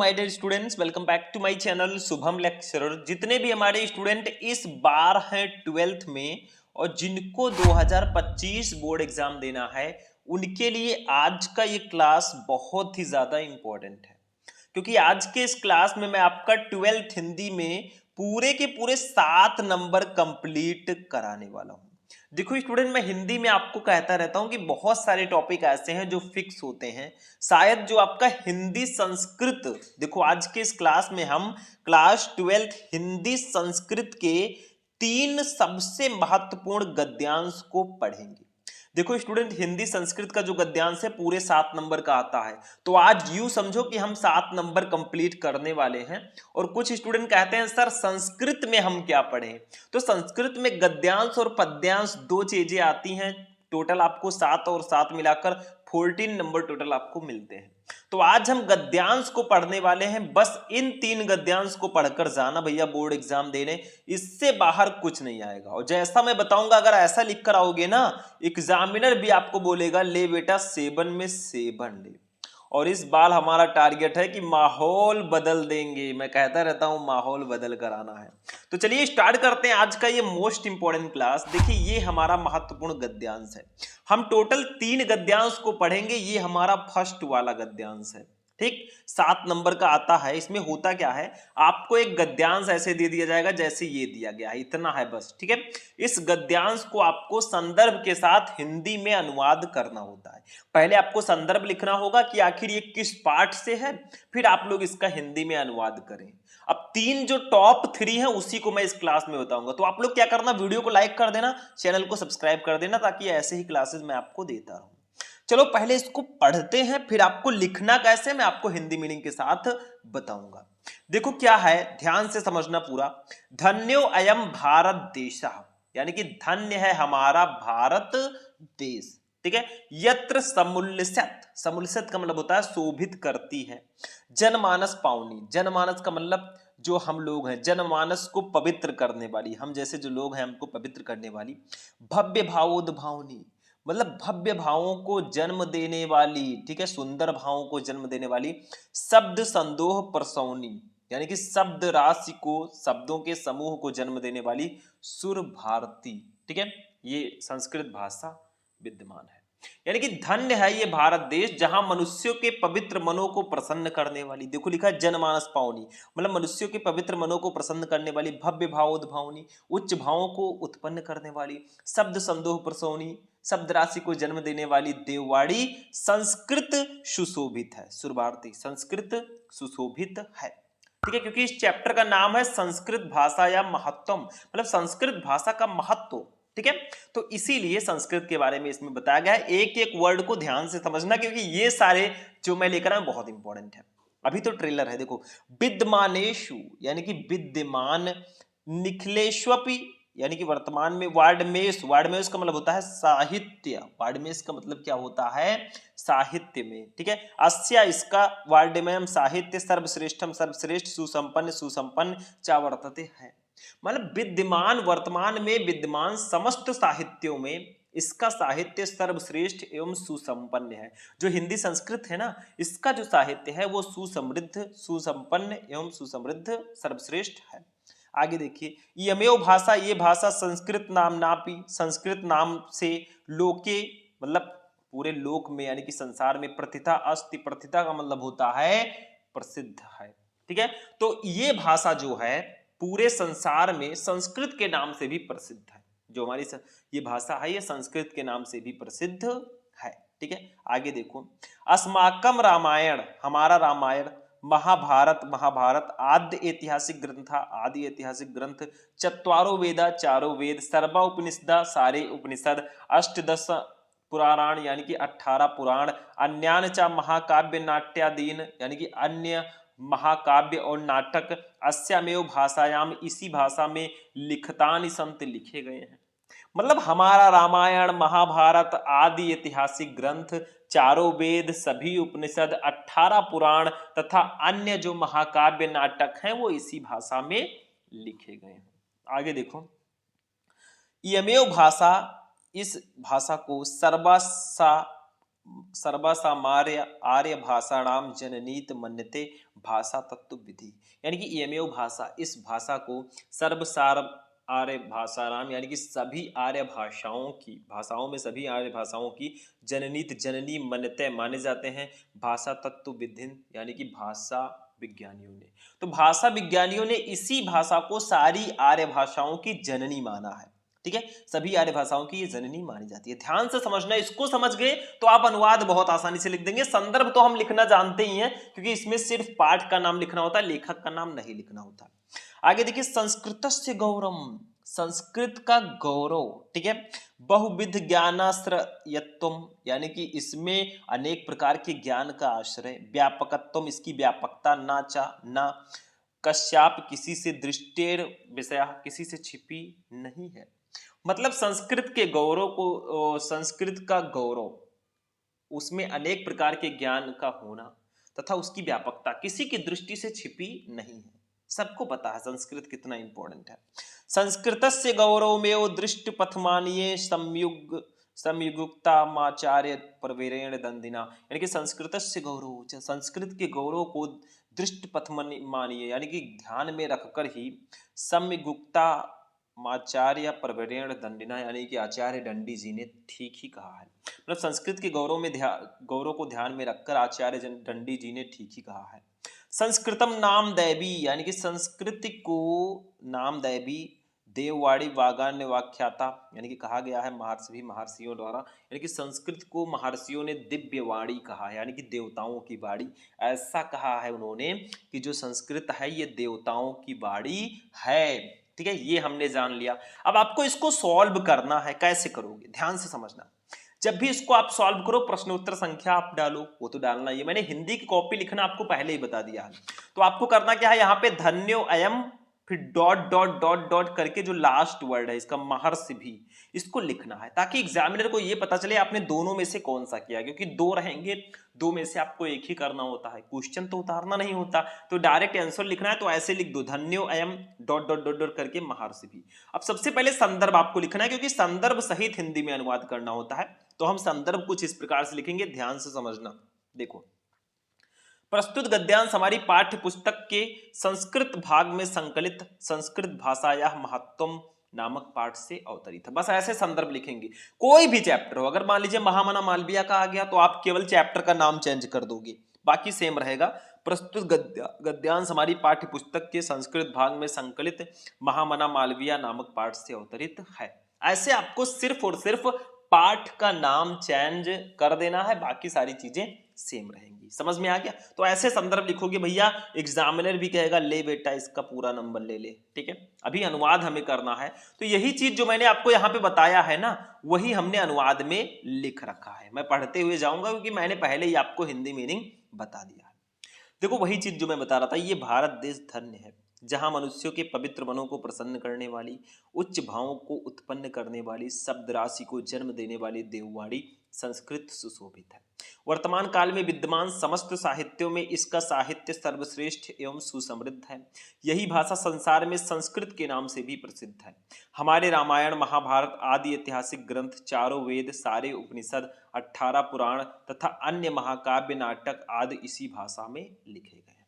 My dear students, welcome back to my channel Shubham lecturer. जितने भी हमारे स्टूडेंट इस बार हैं 12th में और जिनको 2025 बोर्ड एग्जाम देना है, उनके लिए आज का ये क्लास बहुत ही ज़्यादा इम्पोर्टेंट है। क्योंकि आज के इस क्लास में मैं आपका 12th हिंदी में पूरे के पूरे 7 नंबर कंप्लीट कराने वाला हूँ। देखो स्टूडेंट, मैं हिंदी में आपको कहता रहता हूं कि बहुत सारे टॉपिक ऐसे हैं जो फिक्स होते हैं। शायद जो आपका हिंदी संस्कृत, देखो आज के इस क्लास में हम क्लास 12th हिंदी संस्कृत के 3 सबसे महत्वपूर्ण गद्यांश को पढ़ेंगे। देखो स्टूडेंट, हिंदी संस्कृत का जो गद्यांश है पूरे 7 नंबर का आता है। तो आज यूं समझो कि हम 7 नंबर कंप्लीट करने वाले हैं। और कुछ स्टूडेंट कहते हैं सर संस्कृत में हम क्या पढ़ें। तो संस्कृत में गद्यांश और पद्यांश दो चीजें आती हैं। टोटल आपको 7 और 7 मिलाकर 14 नंबर टोटल आपको मिलते हैं। तो आज हम गद्यांश को पढ़ने वाले हैं। बस इन 3 गद्यांश को पढ़कर जाना भैया बोर्ड एग्जाम देने, इससे बाहर कुछ नहीं आएगा। और जैसा मैं बताऊंगा, अगर ऐसा लिख कर आओगे ना, एग्जामिनर भी आपको बोलेगा ले बेटा 7 में 7 ले। और इस बार हमारा टारगेट है कि माहौल बदल देंगे। मैं कहता रहता हूं माहौल बदल कर आना है। तो चलिए स्टार्ट करते हैं आज का ये मोस्ट इंपॉर्टेंट क्लास। देखिए ये हमारा महत्वपूर्ण गद्यांश है। हम टोटल 3 गद्यांश को पढ़ेंगे। ये हमारा फर्स्ट वाला गद्यांश है। ठीक, 7 नंबर का आता है। इसमें होता क्या है, आपको एक गद्यांश ऐसे दे दिया जाएगा जैसे ये दिया गया है, इतना है बस। ठीक है, इस गद्यांश को आपको संदर्भ के साथ हिंदी में अनुवाद करना होता है। पहले आपको संदर्भ लिखना होगा कि आखिर ये किस पाठ से है, फिर आप लोग इसका हिंदी में अनुवाद करें। अब 3 जो टॉप 3 है उसी को मैं इस क्लास में बताऊंगा। तो आप लोग क्या करना, वीडियो को लाइक कर देना, चैनल को सब्सक्राइब कर देना, ताकि ऐसे ही क्लासेस मैं आपको देता रहूं। चलो पहले इसको पढ़ते हैं, फिर आपको लिखना कैसे मैं आपको हिंदी मीनिंग के साथ बताऊंगा। देखो क्या है, ध्यान से समझना पूरा। धन्यो अयम भारत देशः, यानी कि धन्य है हमारा भारत देश। ठीक है, यत्र समुल्लिसत, समुल्लिसत का मतलब होता है शोभित करती है। जनमानस पावनी, जनमानस का मतलब जो हम लोग हैं, जनमानस को पवित्र करने वाली, हम जैसे जो लोग हैं हमको पवित्र करने वाली। भव्य भावोद्भावनी, मतलब भव्य भावों को जन्म देने वाली। ठीक है, सुंदर भावों को जन्म देने वाली। शब्द संदोह प्रसौनी, यानी कि शब्द राशि को, शब्दों के समूह को जन्म देने वाली सुर भारती। ठीक है, ये संस्कृत भाषा विद्यमान है। यानी कि धन्य है ये भारत देश जहां मनुष्यों के पवित्र मनों को प्रसन्न करने वाली, देखो लिखा है जनमानस पावनी, मतलब मनुष्यों के पवित्र मनों को प्रसन्न करने वाली। भव्य भावोद्भावनी, उच्च भावों को उत्पन्न करने वाली। शब्द संदोह प्रसौनी, शब्द राशि को जन्म देने वाली देववाड़ी। संस्कृत सुशोभित है, सुरभारती संस्कृत सुशोभित है। ठीक है, क्योंकि इस चैप्टर का नाम है संस्कृत भाषा या महत्वम, मतलब संस्कृत भाषा का महत्व। ठीक है, तो इसीलिए संस्कृत के बारे में इसमें बताया गया है। एक एक वर्ड को ध्यान से समझना, क्योंकि ये सारे जो मैं लेकर आया बहुत इंपॉर्टेंट है। अभी तो ट्रेलर है, देखो। विद्यमानेशु, यानी कि विद्यमान। निखिलेश्वपि, यानी कि वर्तमान में। वाड्मेश, वाड्मेश का मतलब होता है साहित्य। वाड्मेश का मतलब क्या होता है, साहित्य में। ठीक है, अस्या इसका, वाड्मयम साहित्य, सर्वश्रेष्ठम सर्वश्रेष्ठ, सुसंपन्न सुसंपन्न, चा वर्तते है। मतलब विद्यमान, वर्तमान में विद्यमान समस्त साहित्यों में इसका साहित्य सर्वश्रेष्ठ एवं सुसंपन्न है। जो हिंदी संस्कृत है ना, इसका जो साहित्य है वो सुसमृद्ध सुसंपन्न एवं सुसमृद्ध सर्वश्रेष्ठ है। आगे देखिए, यमेव भाषा, ये भाषा संस्कृत नाम नापी, संस्कृत नाम से लोके, मतलब पूरे लोक में, यानी कि संसार में। प्रथिता अस्ति, प्रथिता का मतलब होता है प्रसिद्ध है। ठीक है, तो ये भाषा जो है पूरे संसार में संस्कृत के नाम से भी प्रसिद्ध है। जो हमारी ये भाषा है ये संस्कृत के नाम से भी प्रसिद्ध है। ठीक है, आगे देखो। अस्माकम रामायण, हमारा रामायण। महाभारत, महाभारत। आद्य ऐतिहासिक ग्रंथ, आदि ऐतिहासिक ग्रंथ। चत्वारो वेदा, चारों वेद। सर्वा उपनिषदा, सारे उपनिषद। अष्टदश पुराण, यानी कि 18 पुराण। अन्यान च महाकाव्य नाट्यादीन, यानी कि अन्य महाकाव्य और नाटक। अस्यामेव भाषायाम, इसी भाषा में। लिखतानि संत, लिखे गए हैं। मतलब हमारा रामायण, महाभारत आदि ऐतिहासिक ग्रंथ, चारों वेद, सभी उपनिषद, 18 पुराण तथा अन्य जो महाकाव्य नाटक हैं वो इसी भाषा में लिखे गए हैं। आगे देखो। यमेव भाषा, इस भाषा को सर्वासा, सर्वसामार्य आर्य भाषाणाम जननीत मन्यते भाषा तत्व विधि, यानी कि इयमेव भाषा, इस भाषा को सर्वसार आर्य भाषाराम यानी कि सभी आर्य भाषाओं में सभी आर्य भाषाओं की जननीत जननी मन्यते माने जाते हैं भाषा तत्व विधिन, यानी कि भाषा विज्ञानियों ने। तो भाषा विज्ञानियों ने इसी भाषा को सारी आर्य भाषाओं की जननी माना है। ठीक है, सभी आर्य भाषाओं की ये जननी मानी जाती है। ध्यान से समझना, इसको समझ गए तो आप अनुवाद बहुत आसानी से लिख देंगे। संदर्भ तो हम लिखना जानते ही हैं, क्योंकि इसमें सिर्फ पाठ का नाम लिखना होता है, लेखक का नाम नहीं लिखना होता। आगे देखिए, संस्कृतस्य गौरवम, संस्कृत का गौरव। ठीक है, बहुविध ज्ञानाश्रयत्वम, यानी कि इसमें अनेक प्रकार के ज्ञान का आश्रय। व्यापकत्वम, इसकी व्यापकता। ना कश्याप, किसी से दृष्टेर विषय, किसी से छिपी नहीं है। मतलब संस्कृत के गौरव को, संस्कृत का गौरव, उसमें अनेक प्रकार के ज्ञान का होना तथा उसकी व्यापकता किसी की दृष्टि से छिपी नहीं है। सबको पता है संस्कृत कितना इंपॉर्टेंट है। संस्कृतस्य गौरवमेव दृष्ट पथमानीय संयुक्तामाचार्य प्रवीरेण दंदिना, यानी कि संस्कृतस्य गौरव, संस्कृत के गौरव को दृष्ट पथमानीय यानी कि ध्यान में रखकर ही सम्यगुक्ता आचार्य प्रवीरेण दंडिना, यानी कि आचार्य दंडी जी ने ठीक ही कहा है। मतलब संस्कृत के गौरव को ध्यान में रखकर आचार्य दंडी जी ने ठीक ही कहा है। संस्कृतम नाम दैवी, यानी कि संस्कृत को नाम दैवी देववाणी वागान्य व्याख्याता, यानी कि कहा गया है महर्षियों द्वारा, यानी कि संस्कृत को महर्षियों ने दिव्य वाणी कहा है, यानी कि देवताओं की वाणी। ऐसा कहा है उन्होंने कि जो संस्कृत है ये देवताओं की वाणी है। ठीक है, ये हमने जान लिया। अब आपको इसको सॉल्व करना है। कैसे करोगे, ध्यान से समझना। जब भी इसको आप सॉल्व करो, प्रश्नोत्तर संख्या आप डालो, वो तो डालना ही है। मैंने हिंदी की कॉपी लिखना आपको पहले ही बता दिया है। तो आपको करना क्या है, यहाँ पे धन्यो अयम, फिर डॉट डॉट डॉट डॉट करके जो लास्ट वर्ड है इसका महर्षि भी, इसको लिखना है, ताकि एग्जामिनर को ये पता चले आपने दोनों में से कौन सा किया। क्योंकि दो रहेंगे, दो में से आपको एक ही करना होता है, क्वेश्चन तो उतारना नहीं होता। तो डायरेक्ट आंसर लिखना है तो ऐसे लिख दो, धन्यो अयम डॉट डॉट डॉट डॉट करके महर्षि भी। अब सबसे पहले संदर्भ आपको लिखना है, क्योंकि संदर्भ सहित हिंदी में अनुवाद करना होता है। तो हम संदर्भ कुछ इस प्रकार से लिखेंगे, ध्यान से समझना। देखो, प्रस्तुत गद्यांश हमारी पाठ्य पुस्तक के संस्कृत भाग में संकलित संस्कृत भाषाया महत्वम नामक पाठ से अवतरित है। बस ऐसे संदर्भ लिखेंगे। कोई भी चैप्टर हो, अगर मान लीजिए महामना मालविया का आ गया तो आप केवल चैप्टर का नाम चेंज कर दोगे, बाकी सेम रहेगा। प्रस्तुत गद्यांश हमारी पाठ्य पुस्तक के संस्कृत भाग में संकलित महामना मालविया नामक पाठ से अवतरित है। ऐसे आपको सिर्फ और सिर्फ पाठ का नाम चेंज कर देना है, बाकी सारी चीजें सेम रहेंगी। समझ में आ गया? तो ऐसे संदर्भ लिखोगे भैया, एग्जामिनर भी कहेगा ले बेटा इसका पूरा नंबर ले ले। ठीक है, अभी अनुवाद हमें करना है, तो यही चीज जो मैंने आपको यहाँ पे बताया है ना, वही हमने अनुवाद में लिख रखा है। मैं पढ़ते हुए जाऊंगा, क्योंकि मैंने पहले ही आपको हिंदी मीनिंग बता दिया है। देखो, वही चीज जो मैं बता रहा था, ये भारत देश धन्य है, जहां मनुष्यों के पवित्र मनों को प्रसन्न करने वाली, उच्च भावों को उत्पन्न करने वाली, शब्द राशि को जन्म देने वाली देववाणी संस्कृत सुशोभित है। वर्तमान काल में विद्यमान समस्त साहित्यों में इसका साहित्य सर्वश्रेष्ठ एवं सुसमृद्ध है। यही भाषा संसार में संस्कृत के नाम से भी प्रसिद्ध है। हमारे रामायण, महाभारत आदि ऐतिहासिक ग्रंथ, चारों वेद, सारे उपनिषद, 18 पुराण तथा अन्य महाकाव्य, नाटक आदि इसी भाषा में लिखे गए हैं।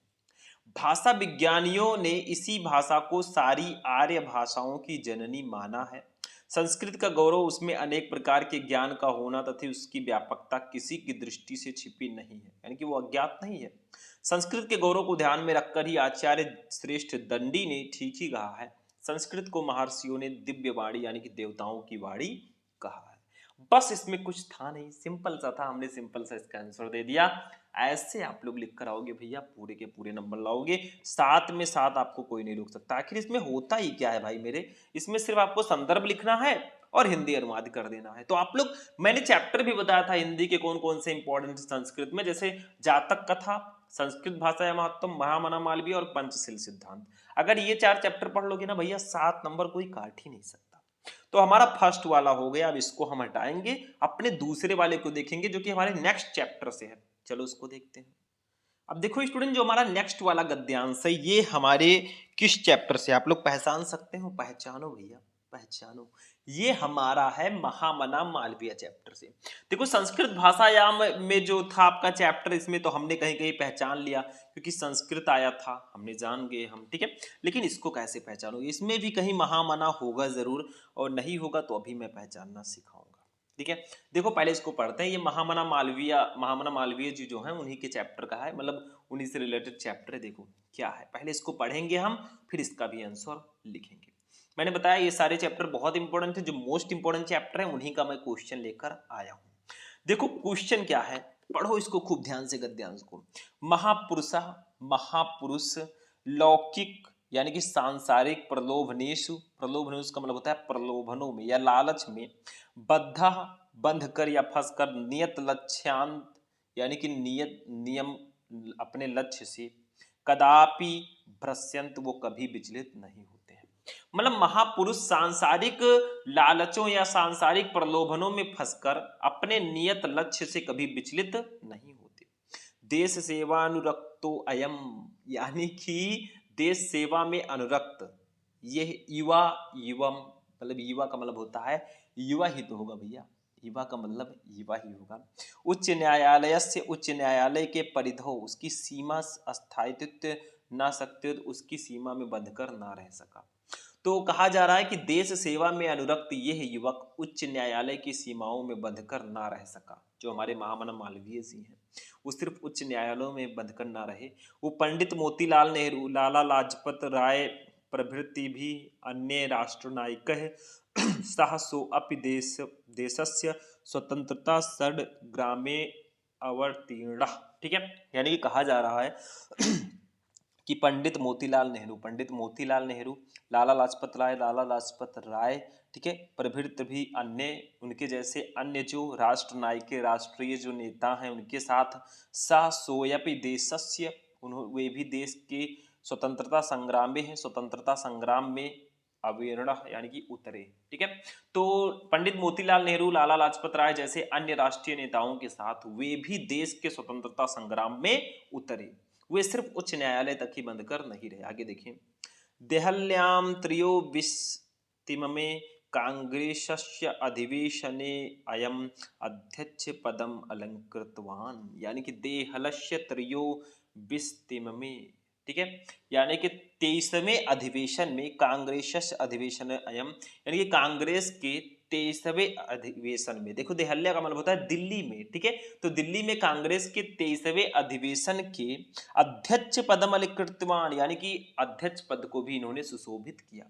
भाषा विज्ञानियों ने इसी भाषा को सारी आर्य भाषाओं की जननी माना है। संस्कृत का गौरव उसमें अनेक प्रकार के ज्ञान का होना तथा उसकी व्यापकता किसी की दृष्टि से छिपी नहीं है, यानी कि वो अज्ञात नहीं है। संस्कृत के गौरव को ध्यान में रखकर ही आचार्य श्रेष्ठ दंडी ने ठीक ही कहा है, संस्कृत को महर्षियों ने दिव्य वाणी यानी कि देवताओं की वाणी कहा है। बस इसमें कुछ था नहीं, सिंपल सा था, हमने सिंपल सा इसका आंसर दे दिया। ऐसे आप लोग लिख कर आओगे भैया, पूरे के पूरे नंबर लाओगे। सात में सात आपको कोई नहीं रोक सकता। आखिर इसमें होता ही क्या है भाई मेरे, इसमें सिर्फ आपको संदर्भ लिखना है और हिंदी अनुवाद कर देना है। तो आप लोग, मैंने चैप्टर भी बताया था हिंदी के कौन कौन से इंपॉर्टेंट संस्कृत में, जैसे जातक कथा, संस्कृत भाषा या महत्व, महामना मालवीय और पंचशील सिद्धांत। अगर ये 4 चैप्टर पढ़ लोगे ना भैया, 7 नंबर कोई काट ही नहीं सकता। तो हमारा फर्स्ट वाला हो गया, अब इसको हम हटाएंगे, अपने दूसरे वाले को देखेंगे जो कि हमारे नेक्स्ट चैप्टर से है। चलो उसको देखते हैं। अब देखो स्टूडेंट, जो हमारा नेक्स्ट वाला गद्यांश है, ये हमारे किस चैप्टर से आप लोग पहचान सकते हो? पहचानो भैया। पहचानो। ये हमारा है महामना मालवीय चैप्टर से। देखो संस्कृत भाषायाम में जो था आपका चैप्टर, इसमें तो हमने कहीं कहीं पहचान लिया क्योंकि संस्कृत आया था, हमने जान गए हम, ठीक है। लेकिन इसको कैसे पहचानो, इसमें भी कहीं महामना होगा जरूर, और नहीं होगा तो अभी मैं पहचानना सिखाऊंगा, ठीक है। देखो पहले इसको पढ़ते हैं। ये महामना मालवीय जी जो है उन्हीं के चैप्टर का है, मतलब उन्हीं से रिलेटेड चैप्टर है। देखो क्या है, पहले इसको पढ़ेंगे हम, फिर इसका भी आंसर लिखेंगे। मैंने बताया ये सारे चैप्टर बहुत इंपॉर्टेंट थे, जो मोस्ट इंपॉर्टेंट चैप्टर है उन्हीं का मैं क्वेश्चन लेकर आया हूं। देखो क्वेश्चन क्या है, पढ़ो इसको खूब ध्यान से गद्यांश को। महापुरुषा, महापुरुष, लौकिक यानी कि सांसारिक, प्रलोभनेषु, प्रलोभनेषु का मतलब होता है प्रलोभनों में या लालच में, बद्धा बंध कर या फंस कर, नियत लक्ष्यांत यानी कि नियत नियम अपने लक्ष्य से, कदापि भ्रस्यंत वो कभी विचलित नहीं होते हैं। मतलब महापुरुष सांसारिक लालचों या सांसारिक प्रलोभनों में फंसकर अपने नियत लक्ष्य से कभी विचलित नहीं होते। देश सेवानुरक्तो अयम, यानी कि देश सेवा में अनुरक्त यह युवा, युवम मतलब युवा का मतलब होता है युवा ही तो होगा भैया, युवा का मतलब युवा ही होगा। उच्च न्यायालय से, उच्च न्यायालय के परिधो, उसकी सीमा स्थायित्व ना सकते, उसकी सीमा में बंधकर ना रह सका। तो कहा जा रहा है कि देश सेवा में अनुरक्त यह युवक उच्च न्यायालय की सीमाओं में बंधकर ना रह सका। जो हमारे महामना मालवीय जी हैं वो सिर्फ उच्च न्यायालयों में बंधकर ना रहे, वो पंडित मोतीलाल नेहरू, लाला लाजपत राय प्रभृति भी अन्य राष्ट्रनायक साहसो अपि देशस्य स्वतंत्रता सड्ग्रामे अवतीर्ण, ठीक है। यानी कि कहा जा रहा है कि पंडित मोतीलाल नेहरू, लाला लाजपत राय, ठीक है, प्रभृति भी अन्य, उनके जैसे अन्य जो राष्ट्र नायक, राष्ट्रीय जो नेता हैं उनके साथ, सा सोयपि देशस्य, वे भी देश के स्वतंत्रता संग्राम में है, स्वतंत्रता संग्राम में अवेर्ण यानी कि उतरे, ठीक है। तो पंडित मोतीलाल नेहरू, लाला लाजपत राय जैसे अन्य राष्ट्रीय नेताओं के साथ वे भी देश के स्वतंत्रता संग्राम में उतरे, वे सिर्फ उच्च न्यायालय तक ही बंद कर नहीं रहे। आगे देखिए, देहल्यां त्रयोविंशतितमे कांग्रेसस्य अधिवेशने अयम अध्यक्ष पदम अलंकृतवान, यानी कि देहलस्य त्रयोविंशतितमे, ठीक है, यानी कि 23वें अधिवेशन में, कांग्रेस अधिवेशन अयम यानी कि कांग्रेस के 23वें अधिवेशन में, देखो देहल्या का मतलब होता है दिल्ली में, ठीक है। तो दिल्ली में कांग्रेस के 23वें अधिवेशन के अध्यक्ष पदम अलंकृतवान, यानी कि अध्यक्ष पद को भी इन्होंने सुशोभित किया।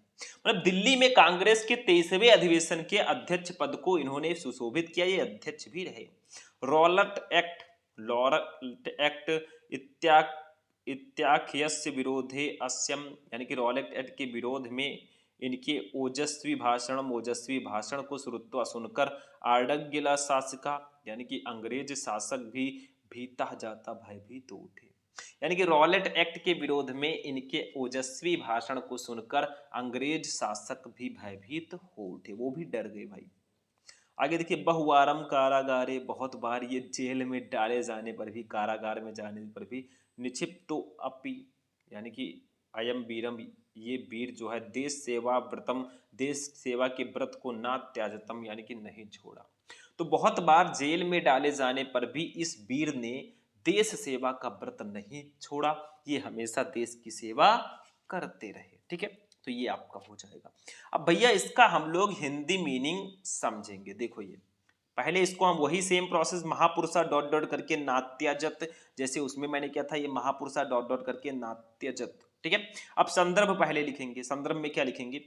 मतलब दिल्ली में कांग्रेस के 23वें अधिवेशन के अध्यक्ष पद को इन्होंने सुशोभित किया, ये अध्यक्ष भी रहे। रॉलेट एक्ट इत्याख्यस्य विरोधे अस्यम, यानी कि रॉलेट एक्ट के विरोध में इनके ओजस्वी भाषण को श्रुत्वा सुनकर आर्डग्गिला शासका, यानी कि अंग्रेज शासक भी भीता जाता भयभीत तो उठे। यानी कि रॉलेट एक्ट के विरोध में इनके ओजस्वी भाषण को सुनकर अंग्रेज शासक भी भयभीत हो उठे, वो भी डर गए भाई। आगे देखिए, बहुवारम कारागारे, बहुत बार ये जेल में डाले जाने पर भी, कारागार में जाने पर भी, निक्षिप्तो अपि, यानी कि अयम वीरम, ये वीर जो है, देश सेवा व्रतम, देश सेवा के व्रत को ना त्याजतम, यानी कि नहीं छोड़ा। तो बहुत बार जेल में डाले जाने पर भी इस वीर ने देश सेवा का व्रत नहीं छोड़ा, ये हमेशा देश की सेवा करते रहे, ठीक है। तो ये आपका हो जाएगा। अब भैया इसका हम लोग हिंदी मीनिंग समझेंगे। देखो ये पहले इसको हम वही सेम प्रोसेस, महापुरुषा डॉट डॉट करके नाट्यजत, जैसे उसमें मैंने क्या था, ये महापुरुषा डॉट डॉट करके नाट्यजत, ठीक है। अब संदर्भ पहले लिखेंगे। संदर्भ में क्या लिखेंगे,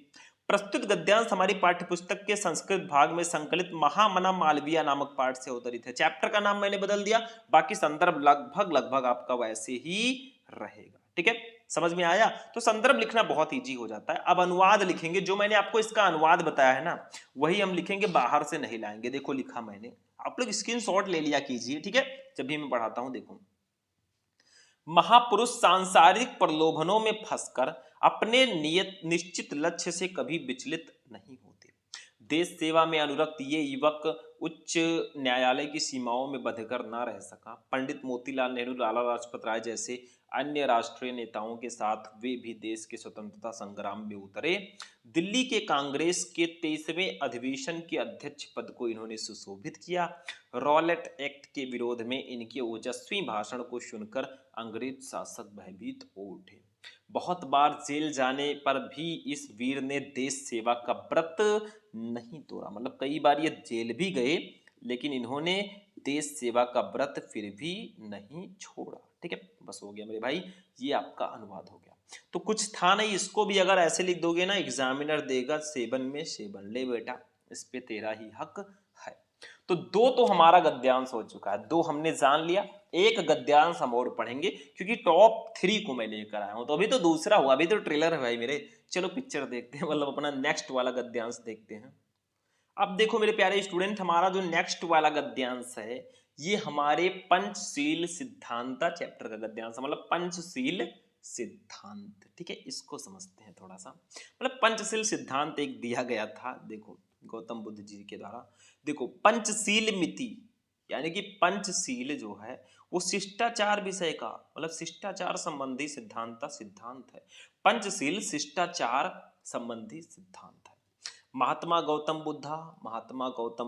प्रस्तुत गद्यांश हमारी पाठ्यपुस्तक के संस्कृत भाग में संकलित महामना मालवीय नामक पाठ से अवतरित है। चैप्टर का नाम मैंने बदल दिया, बाकी संदर्भ लगभग लगभग आपका वैसे ही रहेगा, ठीक है। समझ में आया। तो संदर्भ लिखना बहुत इजी हो जाता है। अब अनुवाद लिखेंगे, जो मैंने आपको इसका अनुवाद बताया है ना, वही हम लिखेंगे, बाहर से नहीं लाएंगे। देखो लिखा मैंने, आप लोग स्क्रीनशॉट ले लिया कीजिए, ठीक है, जब भी मैं पढ़ाता हूं। देखो, महापुरुष सांसारिक प्रलोभनों में फंसकर अपने निश्चित लक्ष्य से कभी विचलित नहीं होते। देश सेवा में अनुरक्त ये युवक उच्च न्यायालय की सीमाओं में बंधकर ना रह सका। पंडित मोतीलाल नेहरू, लाला लाजपत राय जैसे अन्य राष्ट्रीय नेताओं के साथ वे भी देश के स्वतंत्रता संग्राम में उतरे। दिल्ली के कांग्रेस के 23वें अधिवेशन के अध्यक्ष पद को इन्होंने सुशोभित किया। रॉलेट एक्ट के विरोध में इनके ओजस्वी भाषण को सुनकर अंग्रेज शासक भयभीत हो उठे। बहुत बार जेल जाने पर भी इस वीर ने देश सेवा का व्रत नहीं तोड़ा, मतलब कई बार ये जेल भी गए लेकिन इन्होंने देश सेवा का व्रत फिर भी नहीं छोड़ा। ठीक है, बस हो गया मेरे भाई, ये आपका अनुवाद हो गया। तो कुछ था नहीं, इसको भी अगर ऐसे लिख दोगे ना, एग्जामिनर देगा सेवन में सेवन, ले बेटा इस पे तेरा ही हक है। तो दो तो हमारा गद्यांश हो चुका है, दो हमने जान लिया, एक गद्यांश हम और पढ़ेंगे क्योंकि टॉप 3 को मैं लेकर आया हूं। तो अभी तो दूसरा हुआ, अभी तो ट्रेलर है भाई मेरे। चलो पिक्चर देखते हैं, मतलब अपना नेक्स्ट वाला गद्यांश देखते हैं। अब देखो मेरे प्यारे स्टूडेंट, हमारा जो नेक्स्ट वाला गद्यांश है ये हमारे पंचशील सिद्धांत चैप्टर का गद्यांश, मतलब पंचशील सिद्धांत। ठीक है, इसको समझते हैं थोड़ा सा। मतलब पंचशील सिद्धांत एक दिया गया था, देखो गौतम बुद्ध जी के द्वारा। देखो पंचशील मिति यानी कि पंचशील जो है वो शिष्टाचार विषय का, मतलब शिष्टाचार संबंधी सिद्धांत है। पंचशील शिष्टाचार संबंधी सिद्धांत है। महात्मा गौतम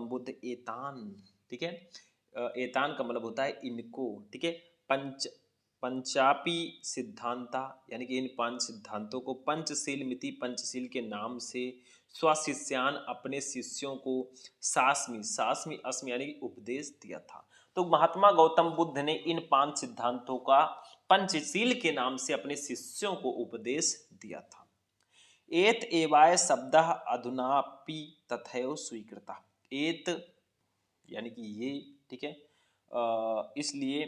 बुद्ध एतान, ठीक है, एतान का मतलब होता है इनको। ठीक है, पंचापी सिद्धांता यानी कि इन 5 सिद्धांतों को पंचशील मिति, पंचशील के नाम से स्वशिष्यान अपने शिष्यों को सास्मी अस्मि यानी कि उपदेश दिया था। तो महात्मा गौतम बुद्ध ने इन 5 सिद्धांतों का पंचशील के नाम से अपने शिष्यों को उपदेश दिया था। एत एवाय शब्दः अधुनापि तथैव स्वीकृता। एत यानी कि ये, ठीक है, इसलिए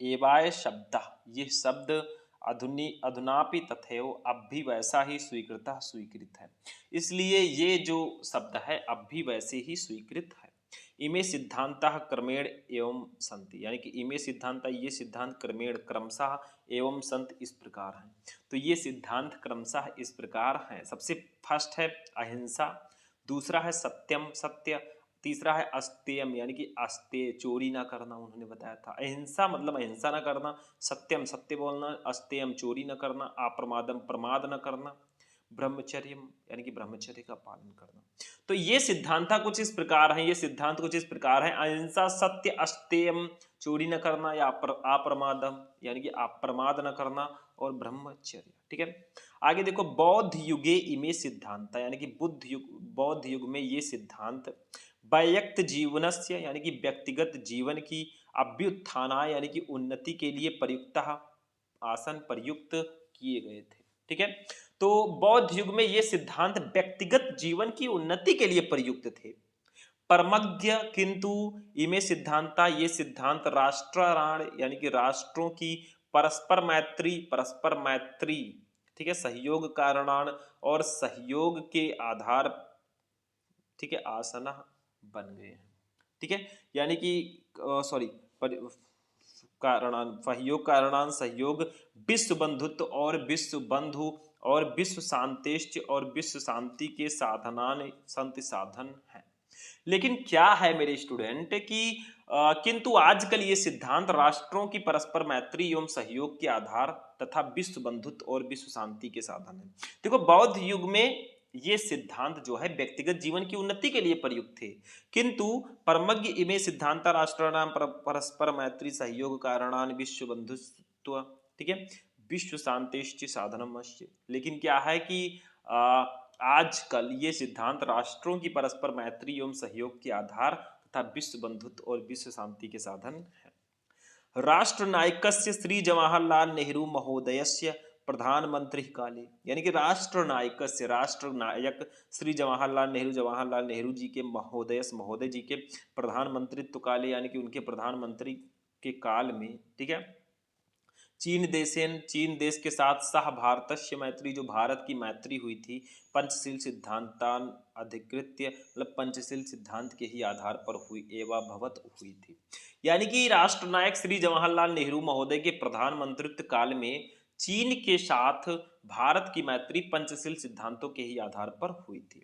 एवाय शब्द, ये शब्द अधुनापि तथैव अब भी वैसा ही स्वीकृत है। इसलिए ये जो शब्द है अब भी वैसे ही स्वीकृत है। इमे सिद्धांतः क्रमेण एवं सन्ति, यानी कि इमे सिद्धांत, ये सिद्धांत क्रमेण क्रमशः एवं संत इस प्रकार हैं। तो ये सिद्धांत क्रमशः इस प्रकार हैं। सबसे फर्स्ट है अहिंसा, दूसरा है सत्यम सत्य, तीसरा है अस्तेयम यानी कि अस्तेय चोरी ना करना, उन्होंने बताया था। अहिंसा मतलब अहिंसा ना करना, सत्यम सत्य बोलना, अस्तेयम चोरी ना करना, अप्रमादम प्रमाद ना करना, ब्रह्मचर्यम यानी कि ब्रह्मचर्य का पालन करना। तो ये सिद्धांत कुछ इस प्रकार है, ये सिद्धांत कुछ इस प्रकार है, अहिंसा सत्य अस्तेयम चोरी न करना या अप्रमादम यानी कि अप्रमाद न करना और ब्रह्मचर्य। ठीक है, आगे देखो बौद्ध युगे इमे सिद्धांत यानी कि बौद्ध युग में ये सिद्धांत वैयक्त जीवनस्य यानी कि व्यक्तिगत जीवन की अभ्युत्थाना यानी कि उन्नति के लिए प्रयुक्त किए गए थे। ठीक है, तो बौद्ध युग में ये सिद्धांत व्यक्तिगत जीवन की उन्नति के लिए प्रयुक्त थे। परमज्ञ किंतु इमे सिद्धांता, ये सिद्धांत राष्ट्राण यानी कि राष्ट्रों की परस्पर मैत्री, ठीक है, सहयोग कारणान और सहयोग के आधार, ठीक है, आसना बन गए हैं। ठीक है, यानी कि सहयोग विश्व बंधुत्व और विश्व बंधु और विश्व शांतिश्च और विश्व शांति के साधन है। लेकिन क्या है मेरे स्टूडेंट कि किंतु आजकल ये सिद्धांत राष्ट्रों की परस्पर मैत्री एवं सहयोग के आधार तथा विश्व बंधुत्व और विश्व शांति के साधन है। देखो बौद्ध युग में ये सिद्धांत जो है व्यक्तिगत जीवन की उन्नति के लिए प्रयुक्त थे, किंतु परमज्ञ इमे सिद्धांत राष्ट्राणाम परस्पर मैत्री सहयोग कारणान विश्व बंधुत्व, ठीक है, विश्व शांतिश्च साधनमस्य। लेकिन क्या है कि आजकल ये सिद्धांत राष्ट्रों की परस्पर मैत्री एवं सहयोग के आधार तथा विश्व बंधुत्व और विश्व शांति के साधन है। राष्ट्रनायकस्य श्री जवाहरलाल नेहरू महोदयस्य प्रधानमंत्री काले यानी कि राष्ट्रनायक श्री जवाहरलाल नेहरू जी के महोदय जी के प्रधानमंत्रित्व काले यानी कि उनके प्रधानमंत्री के काल में, ठीक है, चीन देश के साथ सह भारतस्य मैत्री, जो भारत की मैत्री हुई थी, पंचशील सिद्धांतान अधिकृत्य मतलब पंचशील सिद्धांत के ही आधार पर हुई एवं भवत हुई थी। यानी कि राष्ट्रनायक श्री जवाहरलाल नेहरू महोदय के प्रधानमंत्रित्व काल में चीन के साथ भारत की मैत्री पंचशील सिद्धांतों के ही आधार पर हुई थी।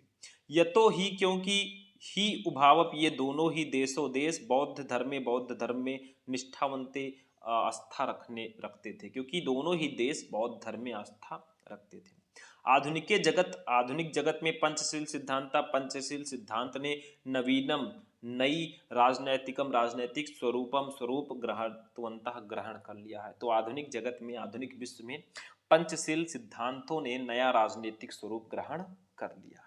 यतो ही क्योंकि ही उभावप ये दोनों ही देश बौद्ध धर्म में निष्ठावंते आस्था रखते थे, क्योंकि दोनों ही देश बौद्ध धर्म में आस्था रखते थे। आधुनिक जगत में पंचशील सिद्धांत ने नवीनम नई राजनैतिक स्वरूप ग्रहण कर लिया है। तो आधुनिक जगत में, आधुनिक विश्व में पंचशील सिद्धांतों ने नया राजनीतिक स्वरूप ग्रहण कर लिया है।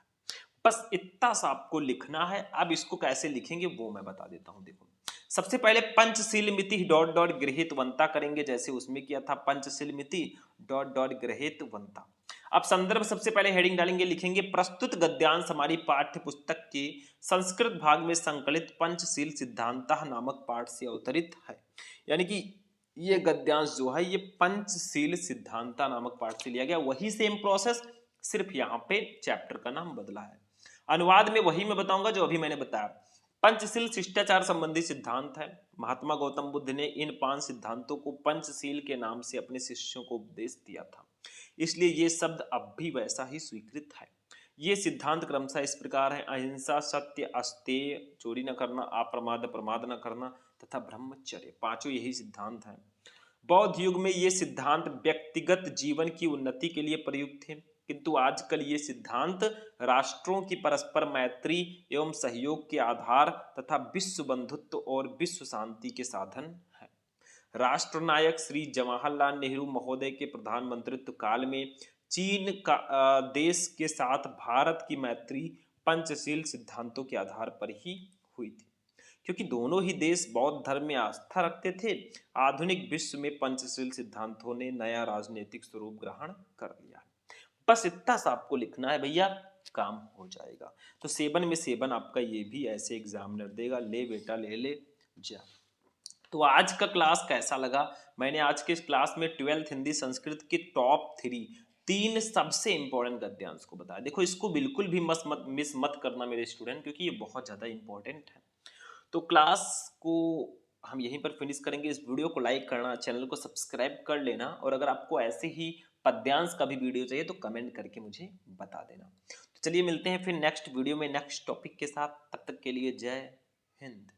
बस इतना सा आपको लिखना है। अब इसको कैसे लिखेंगे वो मैं बता देता हूं। देखो, सबसे पहले पंचशील मिति डॉट डॉट गृहीतवंता करेंगे, जैसे उसमें किया था, पंचशील मिति डॉट डॉट गृहीतवंता। अब संदर्भ सबसे पहले हेडिंग डालेंगे, लिखेंगे प्रस्तुत गद्यांश हमारी पाठ्य पुस्तक के संस्कृत भाग में संकलित पंचशील सिद्धांत नामक पाठ से अवतरित है। यानी कि ये गद्यांश जो है ये पंचशील सिद्धांत नामक पाठ से लिया गया। वही सेम प्रोसेस, सिर्फ यहाँ पे चैप्टर का नाम बदला है। अनुवाद में वही मैं बताऊंगा जो अभी मैंने बताया। पंचशील शिष्टाचार संबंधी सिद्धांत है। महात्मा गौतम बुद्ध ने इन 5 सिद्धांतों को पंचशील के नाम से अपने शिष्यों को उपदेश दिया था, इसलिए ये शब्द अब भी वैसा ही स्वीकृत है। ये सिद्धांत क्रमशः इस प्रकार है: अहिंसा, सत्य, अस्तेय, चोरी न करना, अप्रमाद, प्रमाद न करना तथा ब्रह्मचर्य। 5 यही सिद्धांत हैं। बौद्ध युग में ये सिद्धांत व्यक्तिगत जीवन की उन्नति के लिए प्रयुक्त थे, किंतु आजकल ये सिद्धांत राष्ट्रों की परस्पर मैत्री एवं सहयोग के आधार तथा विश्व बंधुत्व और विश्व शांति के साधन है। राष्ट्रनायक श्री जवाहरलाल नेहरू महोदय के प्रधानमंत्रित्व काल में चीन का देश के साथ भारत की मैत्री पंचशील सिद्धांतों के आधार पर ही हुई थी। क्योंकि दोनों ही देश बौद्ध धर्म में आस्था रखते थे, आधुनिक विश्व में पंचशील सिद्धांतों ने नया राजनीतिक स्वरूप ग्रहण कर लिया। बस इतना सा आपको लिखना है भैया, काम हो जाएगा। तो 7 में 7 आपका ये भी ऐसे एग्जामिनर देगा। ले बेटा ले जा। तो आज का क्लास कैसा लगा? मैंने आज के क्लास में 12th हिंदी संस्कृत के टॉप 3 सबसे इंपॉर्टेंट गद्यांश को बताया। देखो, इसको बिल्कुल भी मिस मत करना मेरे स्टूडेंट, क्योंकि ये बहुत ज्यादा इंपॉर्टेंट है। तो क्लास को हम यहीं पर फिनिश करेंगे। इस वीडियो को लाइक करना, चैनल को सब्सक्राइब कर लेना, और अगर आपको ऐसे ही पद्यांश का भी वीडियो चाहिए तो कमेंट करके मुझे बता देना। तो चलिए मिलते हैं फिर नेक्स्ट वीडियो में नेक्स्ट टॉपिक के साथ। तब तक के लिए जय हिंद।